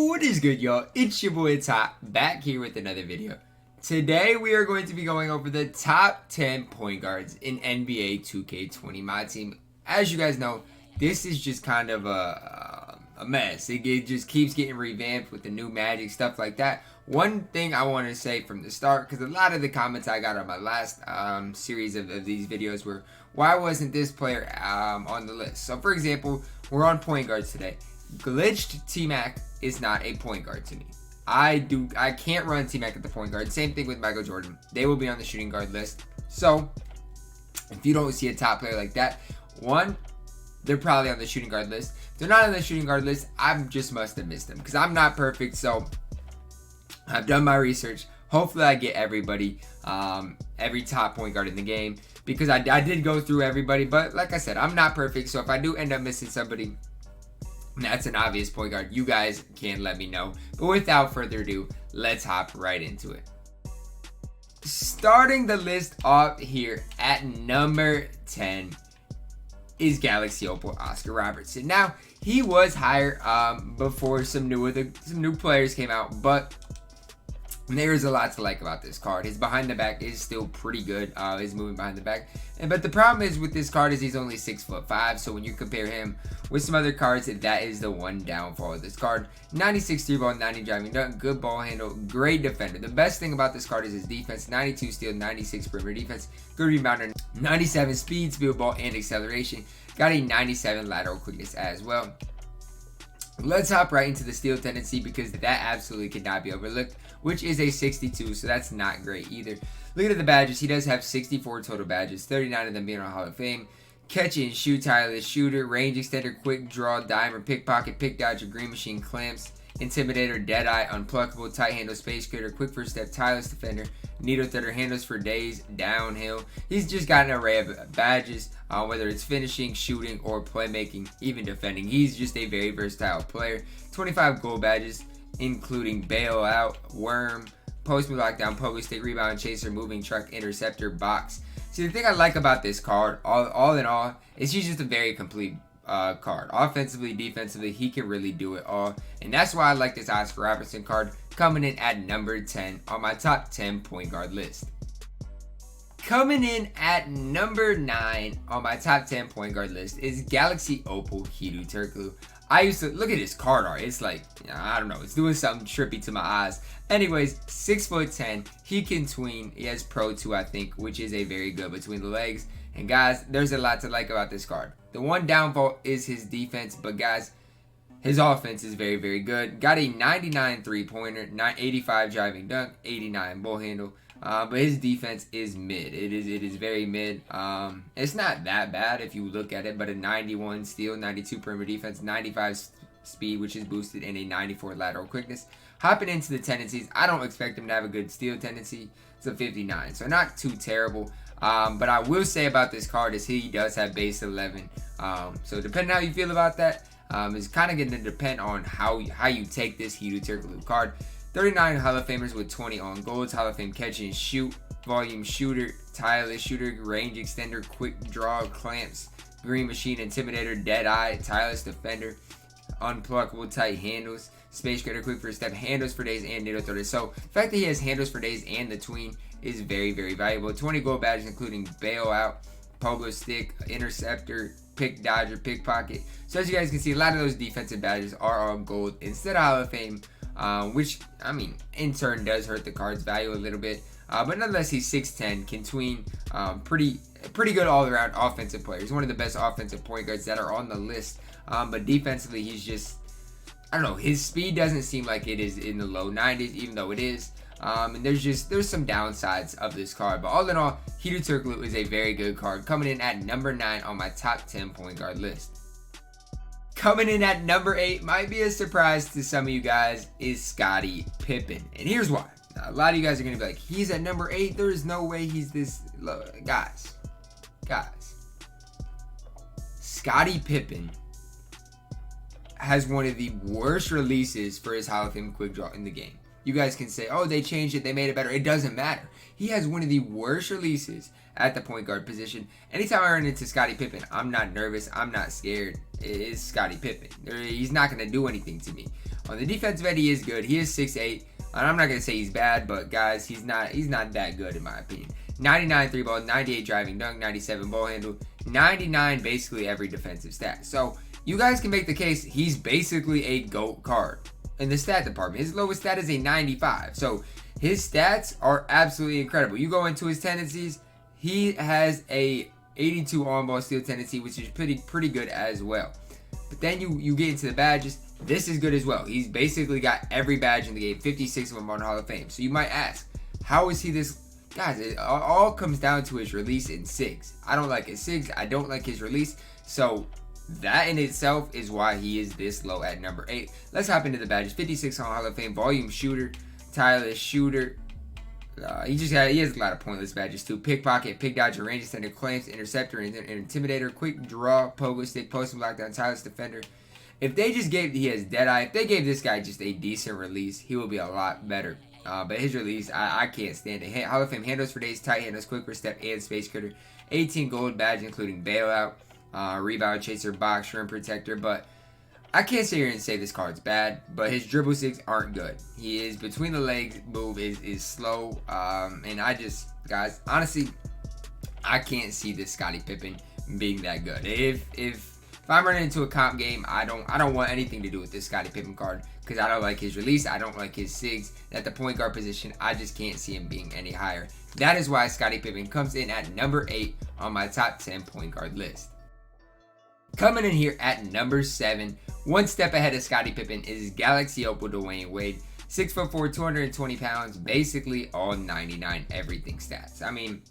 What is good, y'all? It's your boy Ty, back here with another video. Today we are going to be going over the top 10 point guards in NBA 2K20 Myteam. As you guys know, this is just kind of a mess. It just keeps getting revamped with the new magic, stuff like that. One thing I want to say from the start, because a lot of the comments I got on my last series of these videos were, why wasn't this player on the list? So for example, we're on point guards today. Glitched T-Mac is not a point guard to me. I can't run T-Mac at the point guard. Same thing with Michael Jordan. They will be on the shooting guard list. So if you don't see a top player like that, one, they're probably on the shooting guard list. If they're not on the shooting guard list, I just must have missed them because I'm not perfect. So I've done my research. Hopefully I get everybody, every top point guard in the game, because I did go through everybody. But like I said, I'm not perfect. So if I do end up missing somebody, that's an obvious point guard, you guys can let me know. But without further ado, let's hop right into it. Starting the list off here at number 10 is Galaxy Opal Oscar Robertson. Now, he was higher before some new players came out, but there's a lot to like about this card. His behind the back is still pretty good. His moving behind the back. But the problem is with this card is he's only 6'5". So when you compare him with some other cards, that is the one downfall of this card. 96 3 ball, 90 driving dunk, good ball handle, great defender. The best thing about this card is his defense. 92 steal, 96 perimeter defense, good rebounder, 97 speed, ball, and acceleration. Got a 97 lateral quickness as well. Let's hop right into the steal tendency because that absolutely cannot be overlooked, which is a 62, so that's not great either. Look at the badges. He does have 64 total badges, 39 of them being on Hall of Fame. Catch and shoot, tireless shooter, range extender, quick draw, dimer, pickpocket, pick dodger, green machine, clamps, intimidator, deadeye, unpluckable, tight handle, space creator, quick first step, tireless defender, needle threader, handles for days, downhill. He's just got an array of badges, whether it's finishing, shooting, or playmaking, even defending. He's just a very versatile player. 25 gold badges, including bailout, worm, post move, lockdown, pogo stick, rebound, chaser, moving truck, interceptor, box. See, the thing I like about this card, all in all, is he's just a very complete card. Offensively, defensively, he can really do it all. And that's why I like this Oscar Robertson card, coming in at number 10 on my top 10 point guard list. Coming in at number 9 on my top 10 point guard list is Galaxy Opal Hedo Turkoglu. I used to look at his card art. It's like, I don't know, it's doing something trippy to my eyes. Anyways, 6'10", he can tween. He has Pro 2, I think, which is a very good between the legs. And guys, there's a lot to like about this card. The one downfall is his defense, but guys, his offense is very, very good. Got a 99 three-pointer, 85 driving dunk, 89 ball handle. But his defense is mid. It is very mid. It's not that bad if you look at it, but a 91 steal, 92 perimeter defense, 95 speed, which is boosted, and a 94 lateral quickness. Hopping into the tendencies, I don't expect him to have a good steal tendency. It's a 59, so not too terrible. But I will say about this card is he does have base 11. So depending how you feel about that, it's kind of going to depend on how you take this Hedo Turkoglu card. 39 Hall of Famers with 20 on golds, Hall of Fame catch and shoot, volume shooter, tireless shooter, range extender, quick draw, clamps, green machine, intimidator, dead eye, tireless defender, unpluckable, tight handles, space creator, quick first step, handles for days, and needle threader. So the fact that he has handles for days and the tween is very, very valuable. 20 gold badges including bailout, pogo stick, interceptor, pick dodger, pickpocket. So as you guys can see, a lot of those defensive badges are on gold instead of Hall of Fame. Which, I mean, in turn does hurt the card's value a little bit. But nonetheless, he's 6'10", can tween, pretty good all-around offensive player. He's one of the best offensive point guards that are on the list. But defensively, he's just, I don't know, his speed doesn't seem like it is in the low 90s, even though it is. And there's some downsides of this card. But all in all, Hedo Turkoglu is a very good card, coming in at number 9 on my top 10 point guard list. Coming in at number 8, might be a surprise to some of you guys, is Scottie Pippen. And here's why. Now, a lot of you guys are going to be like, he's at number 8. There is no way he's this low. Guys. Scottie Pippen has one of the worst releases for his Hall of Fame quick draw in the game. You guys can say, oh, they changed it, they made it better. It doesn't matter. He has one of the worst releases at the point guard position. Anytime I run into Scottie Pippen, I'm not nervous. I'm not scared. It is Scottie Pippen. He's not going to do anything to me. On the defensive end, he is good. He is 6'8", and I'm not gonna say he's bad, but guys, he's not that good in my opinion. 99 3 ball, 98 driving dunk, 97 ball handle, 99 basically every defensive stat. So you guys can make the case he's basically a GOAT card in the stat department. His lowest stat is a 95. So his stats are absolutely incredible. You go into his tendencies, he has a 82 on-ball steal tendency, which is pretty good as well. But then you get into the badges. This is good as well. He's basically got every badge in the game, 56 of them on Hall of Fame. So you might ask, how is he this? Guys, it all comes down to his release in SIGs. I don't like his SIGs. I don't like his release. So that in itself is why he is this low at number 8. Let's hop into the badges. 56 on Hall of Fame, volume shooter, tireless shooter. He has a lot of pointless badges too. Pickpocket, pick dodger, range extender, clamps, interceptor, and intimidator, quick draw, pogo stick, post and lockdown, tireless defender. If they just gave, he has Deadeye. If they gave this guy just a decent release, he will be a lot better. But his release, I can't stand it. Hall of Fame handles for days, tight handles, quick first step, and space critter. 18 gold badge, including bailout, rebound chaser, box, rim protector. But I can't sit here and say this card's bad, but his dribble SIGs aren't good. He is between the legs move is slow. And guys, honestly, I can't see this Scottie Pippen being that good. If I'm running into a comp game, I don't want anything to do with this Scottie Pippen card because I don't like his release. I don't like his SIGs. At the point guard position, I just can't see him being any higher. That is why Scottie Pippen comes in at number 8 on my top 10 point guard list. Coming in here at number 7, one step ahead of Scottie Pippen is Galaxy Opal Dwayne Wade. 6'4", 220 pounds, basically all 99 everything stats. I mean,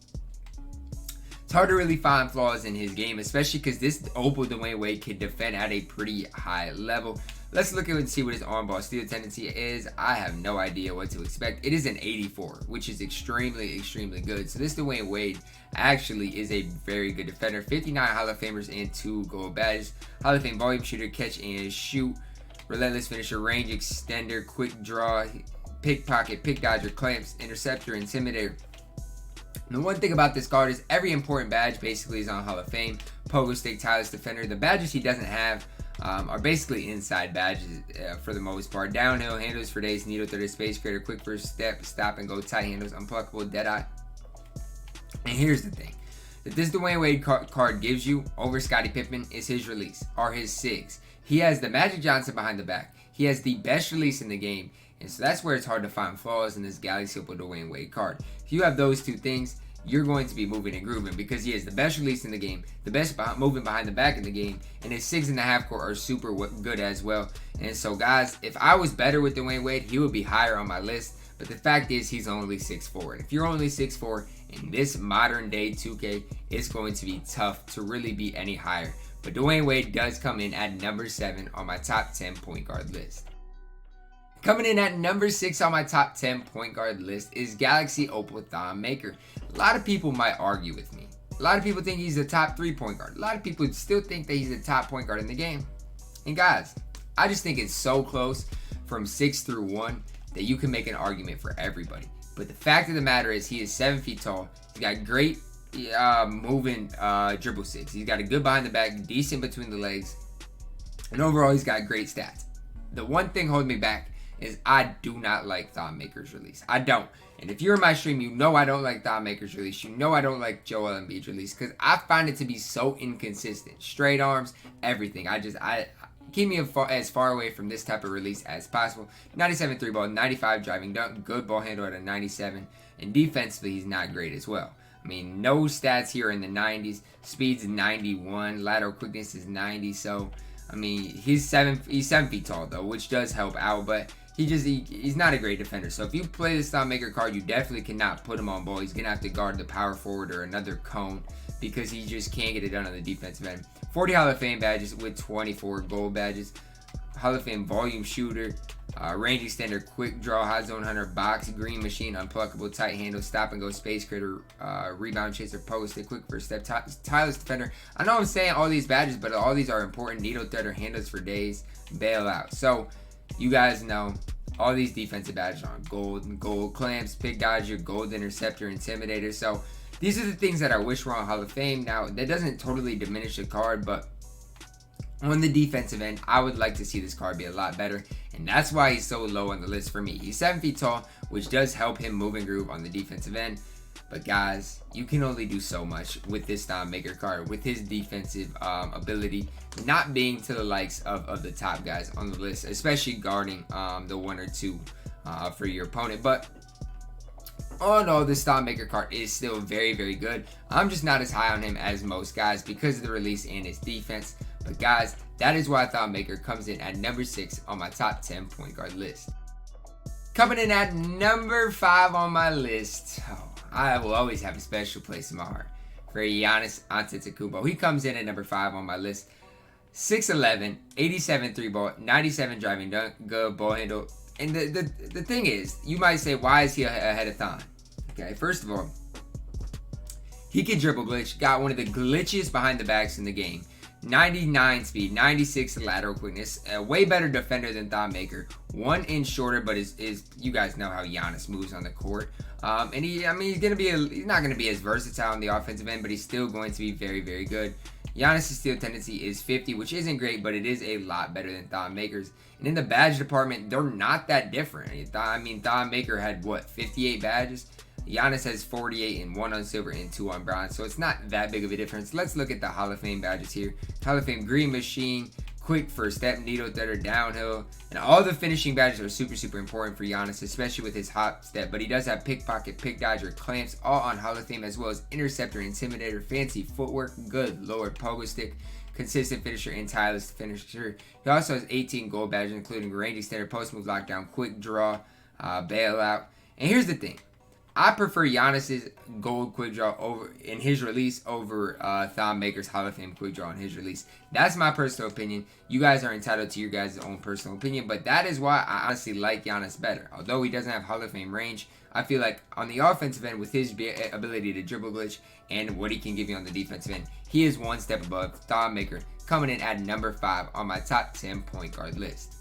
it's hard to really find flaws in his game, especially because this Opal Dwayne Wade can defend at a pretty high level. Let's look at it and see what his on-ball steal tendency is. I have no idea what to expect. It is an 84, which is extremely good. So this Dwayne Wade actually is a very good defender. 59 Hall of Famers and 2 gold badges. Hall of Fame volume shooter, catch and shoot, relentless finisher, range extender, quick draw, pickpocket, pick dodger, clamps, interceptor, intimidator. The one thing about this card is every important badge basically is on Hall of Fame. Pogo stick, tireless defender. The badges he doesn't have are basically inside badges for the most part. Downhill, handles for days, needle threader, space creator, quick first step, stop and go, tight handles, unpluckable, deadeye. And here's the thing that this Dwayne Wade card gives you over Scottie Pippen is his release, are his SIGs. He has the Magic Johnson behind the back. He has the best release in the game. And so that's where it's hard to find flaws in this Galaxy Opal Dwayne Wade card. If you have those two things, you're going to be moving and grooving because he has the best release in the game, the best moving behind the back in the game, and his 6.5 core are super good as well. And so guys, if I was better with Dwayne Wade, he would be higher on my list. But the fact is he's only 6'4". And if you're only 6'4", in this modern day 2K, it's going to be tough to really be any higher. But Dwayne Wade does come in at number 7 on my top 10 point guard list. Coming in at number 6 on my top 10 point guard list is Galaxy Opal Thon Maker. A lot of people might argue with me. A lot of people think he's the top 3 point guard. A lot of people still think that he's the top point guard in the game. And guys, I just think it's so close from 6 through 1 that you can make an argument for everybody. But the fact of the matter is he is 7 feet tall. He's got great moving dribble SIGs. He's got a good behind the back, decent between the legs. And overall, he's got great stats. The one thing holding me back is I do not like Thon Maker's release. I don't. And if you're in my stream, you know I don't like Thon Maker's release. You know I don't like Joel Embiid's release because I find it to be so inconsistent. Straight arms, everything. I keep me as far away from this type of release as possible. 97 3 ball, 95 driving dunk, good ball handle at a 97. And defensively, he's not great as well. I mean, no stats here in the 90s. Speed's 91. Lateral quickness is 90. So, I mean, he's 7 feet tall, though, which does help out. But he's not a great defender. So if you play this Thon Maker card, you definitely cannot put him on ball. He's going to have to guard the power forward or another cone because he just can't get it done on the defensive end. 40 Hall of Fame badges with 24 gold badges. Hall of Fame volume shooter, range extender, quick draw, hot zone hunter, box, green machine, unpluckable, tight handle, stop and go, space critter, rebound chaser, post, quick first step, tireless defender. I know I'm saying all these badges, but all these are important. Needle threader, handles for days, bailout. So you guys know all these defensive badges are gold clamps, pick dodger, gold interceptor, intimidator. So these are the things that I wish were on Hall of Fame. Now, that doesn't totally diminish the card, but on the defensive end, I would like to see this card be a lot better. and that's why he's so low on the list for me. He's 7 feet tall, which does help him move and groove on the defensive end. But guys, you can only do so much with this Thon Maker card, with his defensive ability not being to the likes of the top guys on the list, especially guarding the 1 or 2 for your opponent. But all in all, this Thon Maker card is still very, very good. I'm just not as high on him as most guys because of the release and his defense. But guys, that is why Thon Maker comes in at number 6 on my top 10 point guard list. Coming in at number 5 on my list, I will always have a special place in my heart for Giannis Antetokounmpo. He comes in at number 5 on my list. 6'11", 87 3 ball, 97 driving dunk, good ball handle. And the thing is, you might say, why is he ahead of Thon? Okay, first of all, he can dribble glitch. Got one of the glitchiest behind the backs in the game. 99 speed, 96 lateral quickness, a way better defender than Thon Maker. 1 inch shorter, but is you guys know how Giannis moves on the court. And he's not gonna be as versatile on the offensive end, but he's still going to be very, very good. Giannis' steal tendency is 50, which isn't great, but it is a lot better than Thon Maker's. And in the badge department, they're not that different. Thon Maker had, 58 badges? Giannis has 48 and 1 on silver and 2 on bronze, so it's not that big of a difference. Let's look at the Hall of Fame badges here. Hall of Fame Green Machine, quick first step, needle threader, downhill, and all the finishing badges are super, super important for Giannis, especially with his hop step. But he does have pickpocket, pick dodger, clamps, all on Hall of Fame, as well as interceptor, intimidator, fancy footwork, good lower pogo stick, consistent finisher, and tireless finisher. He also has 18 gold badges, including range extender, post move, lockdown, quick draw, bailout. And here's the thing. I prefer Giannis's gold quick draw over in his release over Thon Maker's Hall of Fame quick draw in his release. That's my personal opinion. You guys are entitled to your guys' own personal opinion, but that is why I honestly like Giannis better. Although he doesn't have Hall of Fame range, I feel like on the offensive end, with his ability to dribble glitch and what he can give you on the defensive end, he is one step above Thon Maker, coming in at number 5 on my top 10 point guard list.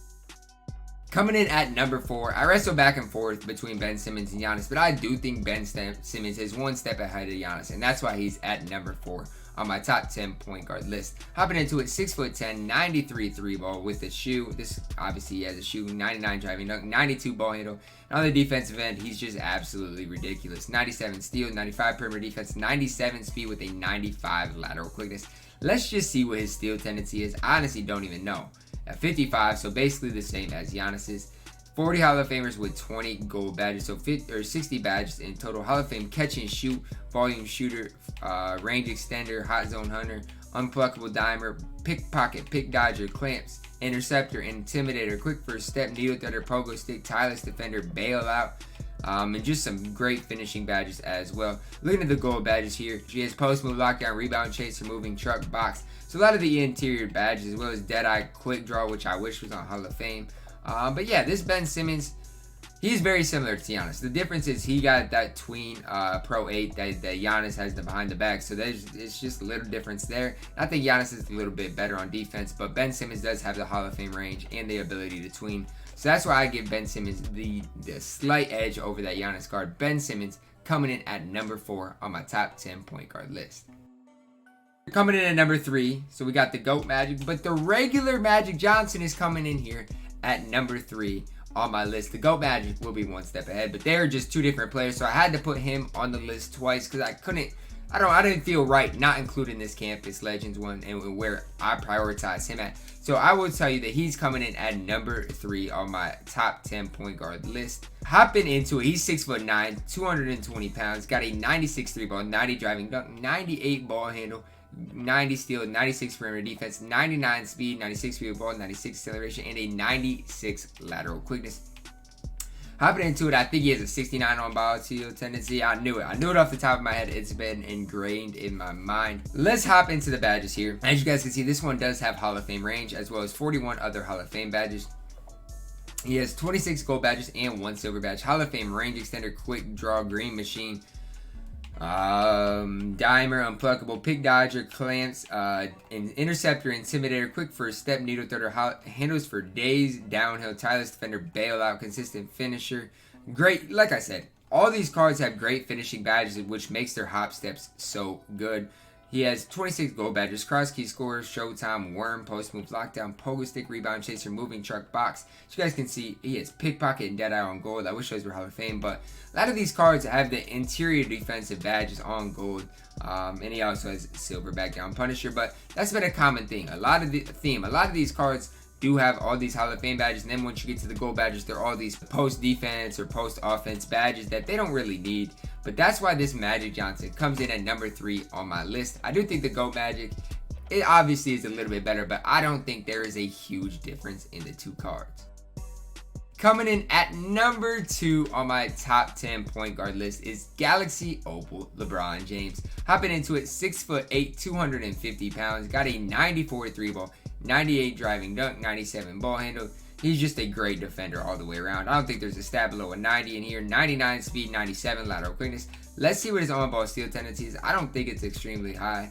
Coming in at number 4, I wrestle back and forth between Ben Simmons and Giannis, but I do think Ben Simmons is one step ahead of Giannis, and that's why he's at number 4 on my top 10 point guard list. Hopping into it, 6'10", 93 3 ball with a shoe. This obviously he has a shoe, 99 driving dunk, 92 ball handle. And on the defensive end, he's just absolutely ridiculous. 97 steal, 95 perimeter defense, 97 speed with a 95 lateral quickness. Let's just see what his steal tendency is. I honestly don't even know. At 55, so basically the same as Giannis's. 40 Hall of Famers with 20 gold badges, so 60 badges in total. Hall of Fame catch and shoot, volume shooter, range extender, hot zone hunter, unpluckable dimer, pickpocket, pick dodger, clamps, interceptor, intimidator, quick first step, needle threader, pogo stick, tireless defender, bailout, and just some great finishing badges as well. Looking at the gold badges here, she has post move, lockdown, rebound, chaser, moving truck, box. So a lot of the interior badges, as well as Deadeye, quick draw, which I wish was on Hall of Fame. But yeah, this Ben Simmons, he's very similar to Giannis. The difference is he got that tween Pro 8 that Giannis has the behind the back. So it's just a little difference there. I think Giannis is a little bit better on defense, but Ben Simmons does have the Hall of Fame range and the ability to tween. So that's why I give Ben Simmons the slight edge over that Giannis guard. Ben Simmons coming in at number 4 on my top 10 point guard list. Coming in at number 3, so we got the GOAT Magic, but the regular Magic Johnson is coming in here at number 3 on my list. The GOAT Magic will be one step ahead, but they're just two different players, so I had to put him on the list twice because I didn't feel right not including this Campus Legends one and where I prioritize him at. So I will tell you that he's coming in at number 3 on my top 10 point guard list. Hopping into it, he's 6'9", 220 pounds, got a 96 3 ball, 90 driving dunk, 98 ball handle, 90 steal, 96 perimeter defense, 99 speed, 96 speed ball, 96 acceleration, and a 96 lateral quickness. Hopping into it, I think he has a 69 on ball steal tendency. I knew it off the top of my head. It's been ingrained in my mind. Let's hop into the badges here. As you guys can see, this one does have Hall of Fame range, as well as 41 other Hall of Fame badges. He has 26 gold badges and 1 silver badge. Hall of Fame range extender, quick draw, green machine, dimer, unpluckable, pick dodger, clamps, an interceptor, intimidator, quick first step, needle threader, handles for days, downhill, tireless defender, bailout, consistent finisher. Great, like I said, all these cards have great finishing badges, which makes their hop steps so good. He has 26 gold badges, cross key scorer, showtime, worm, post move, lockdown, pogo stick, rebound chaser, moving truck, box. As you guys can see, he has pickpocket and deadeye on gold. I wish those were Hall of Fame, but a lot of these cards have the interior defensive badges on gold. And he also has silver back down Punisher, but that's been a common thing. A lot of these cards do have all these Hall of Fame badges, and then once you get to the gold badges, they're all these post defense or post offense badges that they don't really need. But that's why this Magic Johnson comes in at number 3 on my list. I do think the GOAT Magic, it obviously is a little bit better, but I don't think there is a huge difference in the two cards. Coming in at number 2 on my top 10 point guard list is Galaxy Opal LeBron James. Hopping into it, 6'8", 250 pounds, got a 94 3 ball, 98 driving dunk, 97 ball handle. He's just a great defender all the way around. I don't think there's a stat below a 90 in here. 99 speed, 97 lateral quickness. Let's see what his on-ball steal tendency is. I don't think it's extremely high.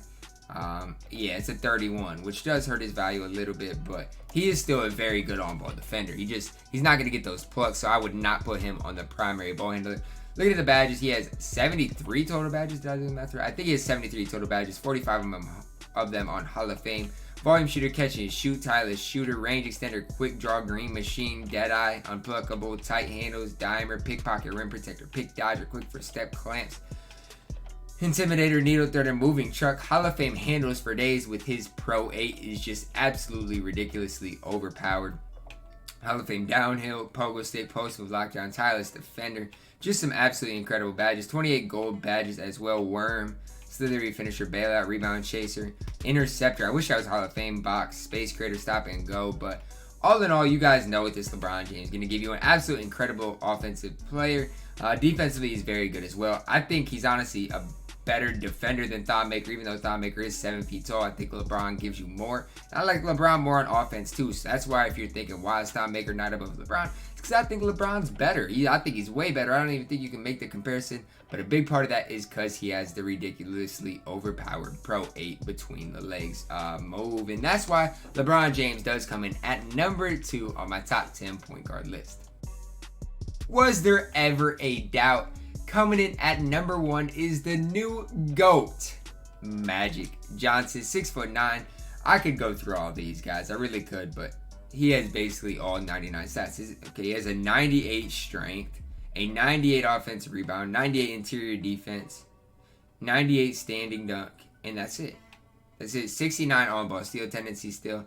Yeah, it's a 31, which does hurt his value a little bit, but he is still a very good on-ball defender. He's not going to get those plucks, so I would not put him on the primary ball handler. Look at the badges. He has 73 total badges. Did I do the math right? I think he has 73 total badges, 45 of them on Hall of Fame. Volume shooter, catch and shoot, tireless shooter, range extender, quick draw, green machine, deadeye, unpluckable, tight handles, dimer, pickpocket, rim protector, pick dodger, quick for step, clamps, intimidator, needle threader, moving truck. Hall of Fame handles for days with his Pro 8 is just absolutely ridiculously overpowered. Hall of Fame downhill, pogo stick, post move, lockdown, tireless defender. Just some absolutely incredible badges. 28 gold badges as well. Worm, slithery finisher, bailout, rebound chaser, interceptor. I wish I was Hall of Fame box, space creator, stop and go. But all in all, you guys know what this LeBron James is going to give you. An absolute incredible offensive player. Defensively, he's very good as well. I think he's honestly a better defender than Thonmaker, even though Thonmaker is 7 feet tall. I think LeBron gives you more. And I like LeBron more on offense too. So that's why if you're thinking, why is Thonmaker not above LeBron? It's because I think LeBron's better. I think he's way better. I don't even think you can make the comparison. But a big part of that is because he has the ridiculously overpowered Pro 8 between the legs move. And that's why LeBron James does come in at number 2 on my top 10 point guard list. Was there ever a doubt? Coming in at number 1 is the new GOAT, Magic Johnson, 6'9". I could go through all these guys. I really could, but he has basically all 99 stats. Okay, he has a 98 strength, a 98 offensive rebound, 98 interior defense, 98 standing dunk, and that's it. That's it. 69 on-ball steal tendency still.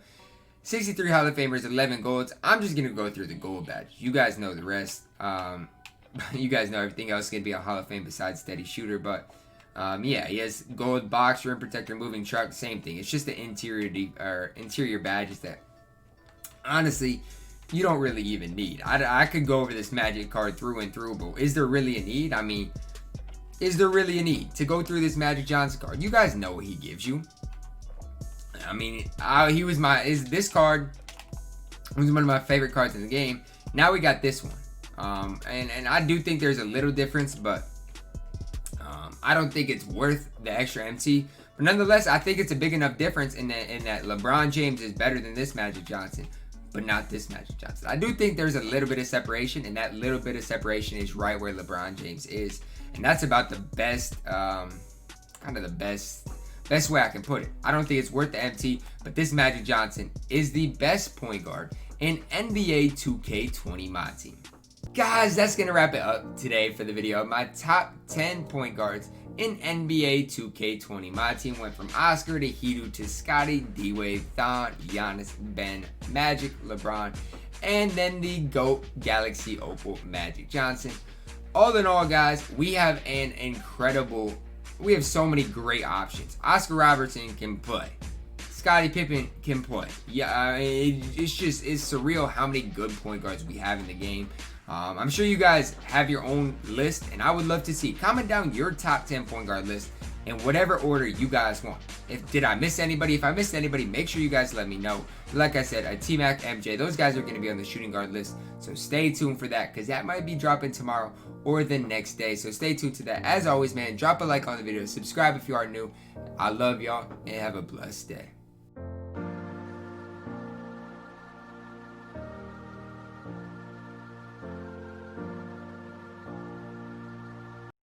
63 Hall of Famers, 11 golds. I'm just going to go through the gold badge. You guys know the rest. You guys know everything else is going to be a Hall of Fame besides steady shooter. But, yeah, he has gold box, rim protector, moving truck, same thing. It's just the interior badges that, honestly, you don't really even need. I could go over this Magic card through and through, but is there really a need? I mean, is there really a need to go through this Magic Johnson card? You guys know what he gives you. I mean, this card was one of my favorite cards in the game. Now we got this one. And I do think there's a little difference, but I don't think it's worth the extra MT. But nonetheless, I think it's a big enough difference in that LeBron James is better than this Magic Johnson, but not this Magic Johnson. I do think there's a little bit of separation, and that little bit of separation is right where LeBron James is. And that's about the best, kind of the best way I can put it. I don't think it's worth the MT, but this Magic Johnson is the best point guard in NBA 2K20 Myteam. Guys, that's going to wrap it up today for the video. My top 10 point guards in NBA 2K20 Myteam went from Oscar to Hedo to Scotty, D-Wade, Thon, Giannis, Ben, Magic, LeBron, and then the GOAT Galaxy Opal Magic Johnson. All in all, guys, we have so many great options. Oscar Robertson can play. Scottie Pippen can play. Yeah, it's surreal how many good point guards we have in the game. I'm sure you guys have your own list, and I would love to see. Comment down your top 10 point guard list in whatever order you guys want. Did I miss anybody? If I missed anybody, make sure you guys let me know. Like I said, T-Mac, MJ, those guys are going to be on the shooting guard list, so stay tuned for that, because that might be dropping tomorrow or the next day. So stay tuned to that. As always, man, drop a like on the video. Subscribe if you are new. I love y'all, and have a blessed day.